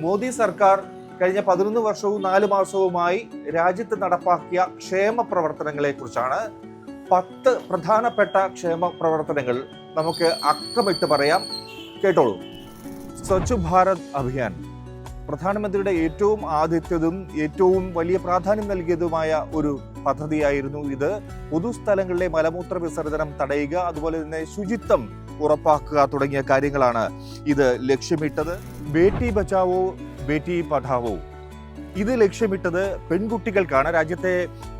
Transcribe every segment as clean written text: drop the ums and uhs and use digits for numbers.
മോദി സർക്കാർ കഴിഞ്ഞ 11 വർഷവും 4 മാസവുമായി രാജ്യത്ത് നടപ്പാക്കിയ ക്ഷേമ പ്രവർത്തനങ്ങളെ കുറിച്ചാണ് 10 പ്രധാനപ്പെട്ട ക്ഷേമ പ്രവർത്തനങ്ങൾ നമുക്ക് അക്കമിട്ട് പറയാം. കേട്ടോളൂ. സ്വച്ഛ് ഭാരത് അഭിയാൻ പ്രധാനമന്ത്രിയുടെ ഏറ്റവും ആദ്യത്തേതും ഏറ്റവും വലിയ പ്രാധാന്യം നൽകിയതുമായ ഒരു പദ്ധതിയായിരുന്നു ഇത്. പൊതുസ്ഥലങ്ങളിലെ മലമൂത്ര വിസർജനം തടയുക, അതുപോലെ തന്നെ ശുചിത്വം ഉറപ്പാക്കുക തുടങ്ങിയ കാര്യങ്ങളാണ് ഇത് ലക്ഷ്യമിട്ടത്. ബേട്ടി ബച്ചാവോ ബേട്ടി പഠാവോ ഇത് ലക്ഷ്യമിട്ടത് പെൺകുട്ടികൾക്കാണ്. രാജ്യത്തെ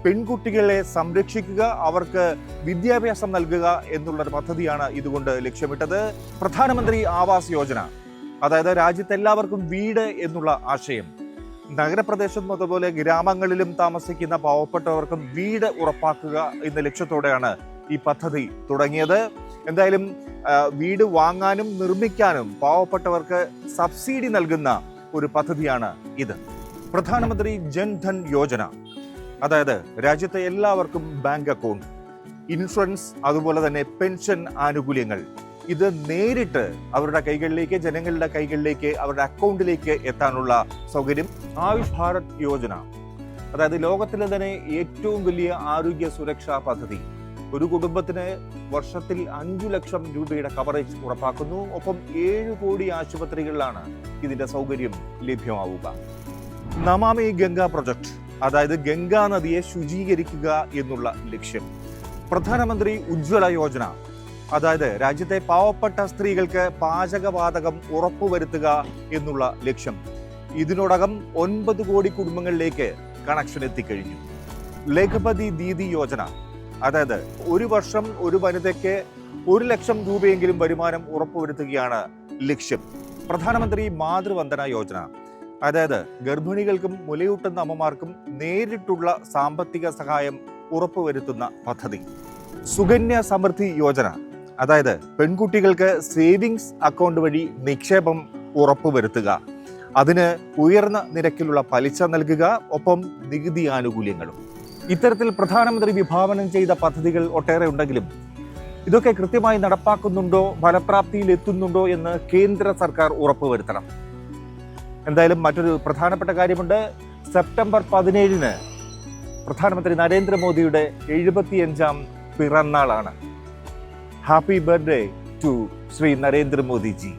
പെൺകുട്ടികളെ സംരക്ഷിക്കുക, അവർക്ക് വിദ്യാഭ്യാസം നൽകുക എന്നുള്ളൊരു പദ്ധതിയാണ് ഇതുകൊണ്ട് ലക്ഷ്യമിട്ടത്. പ്രധാനമന്ത്രി ആവാസ് യോജന, അതായത് രാജ്യത്ത് എല്ലാവർക്കും വീട് എന്നുള്ള ആശയം. നഗരപ്രദേശത്തും അതുപോലെ ഗ്രാമങ്ങളിലും താമസിക്കുന്ന പാവപ്പെട്ടവർക്കും വീട് ഉറപ്പാക്കുക എന്ന ലക്ഷ്യത്തോടെയാണ് ഈ പദ്ധതി തുടങ്ങിയത്. എന്തായാലും വീട് വാങ്ങാനും നിർമ്മിക്കാനും പാവപ്പെട്ടവർക്ക് സബ്സിഡി നൽകുന്ന ഒരു പദ്ധതിയാണ് ഇത്. പ്രധാനമന്ത്രി ജൻധൻ യോജന, അതായത് രാജ്യത്തെ എല്ലാവർക്കും ബാങ്ക് അക്കൗണ്ട്, ഇൻഷുറൻസ്, അതുപോലെ തന്നെ പെൻഷൻ ആനുകൂല്യങ്ങൾ ഇത് നേരിട്ട് അവരുടെ കൈകളിലേക്ക്, ജനങ്ങളുടെ കൈകളിലേക്ക്, അവരുടെ അക്കൗണ്ടിലേക്ക് എത്താനുള്ള സൗകര്യം. ആയുഷ് ഭാരത് യോജന, അതായത് ലോകത്തിലെ തന്നെ ഏറ്റവും വലിയ ആരോഗ്യ സുരക്ഷാ പദ്ധതി. ഒരു കുടുംബത്തിന് വർഷത്തിൽ 5 ലക്ഷം രൂപയുടെ കവറേജ് ഉറപ്പാക്കുന്നു. ഒപ്പം 7 കോടി ആശുപത്രികളിലാണ് ഇതിന്റെ സൗകര്യം ലഭ്യമാവുക. നമാമി ഗംഗ പ്രൊജക്ട്, അതായത് ഗംഗാ നദിയെ ശുചീകരിക്കുക എന്നുള്ള ലക്ഷ്യം. പ്രധാനമന്ത്രി ഉജ്ജ്വല യോജന, അതായത് രാജ്യത്തെ പാവപ്പെട്ട സ്ത്രീകൾക്ക് പാചകവാതകം ഉറപ്പുവരുത്തുക എന്നുള്ള ലക്ഷ്യം. ഇതിനോടകം 9 കോടി കുടുംബങ്ങളിലേക്ക് കണക്ഷൻ എത്തിക്കഴിഞ്ഞു. ലഖപതി ദീദി യോജന, അതായത് ഒരു വർഷം ഒരു വനിതയ്ക്ക് 1 ലക്ഷം രൂപയെങ്കിലും വരുമാനം ഉറപ്പുവരുത്തുകയാണ് ലക്ഷ്യം. പ്രധാനമന്ത്രി മാതൃവന്ദന യോജന, അതായത് ഗർഭിണികൾക്കും മുലയൂട്ടുന്ന അമ്മമാർക്കും നേരിട്ടുള്ള സാമ്പത്തിക സഹായം ഉറപ്പുവരുത്തുന്ന പദ്ധതി. സുകന്യ സമൃദ്ധി യോജന, അതായത് പെൺകുട്ടികൾക്ക് സേവിങ്സ് അക്കൗണ്ട് വഴി നിക്ഷേപം ഉറപ്പുവരുത്തുക, അതിന് ഉയർന്ന നിരക്കിലുള്ള പലിശ നൽകുക, ഒപ്പം നികുതി ആനുകൂല്യങ്ങളും. ഇത്തരത്തിൽ പ്രധാനമന്ത്രി വിഭാവനം ചെയ്ത പദ്ധതികൾ ഒട്ടേറെ ഉണ്ടെങ്കിലും ഇതൊക്കെ കൃത്യമായി നടപ്പാക്കുന്നുണ്ടോ, ഫലപ്രാപ്തിയിൽ എത്തുന്നുണ്ടോ എന്ന് കേന്ദ്ര സർക്കാർ ഉറപ്പുവരുത്തണം. എന്തായാലും മറ്റൊരു പ്രധാനപ്പെട്ട കാര്യമുണ്ട്. സെപ്റ്റംബർ 17 പ്രധാനമന്ത്രി നരേന്ദ്രമോദിയുടെ 75ാം പിറന്നാളാണ്. Happy birthday to Shri Narendra Modi ji.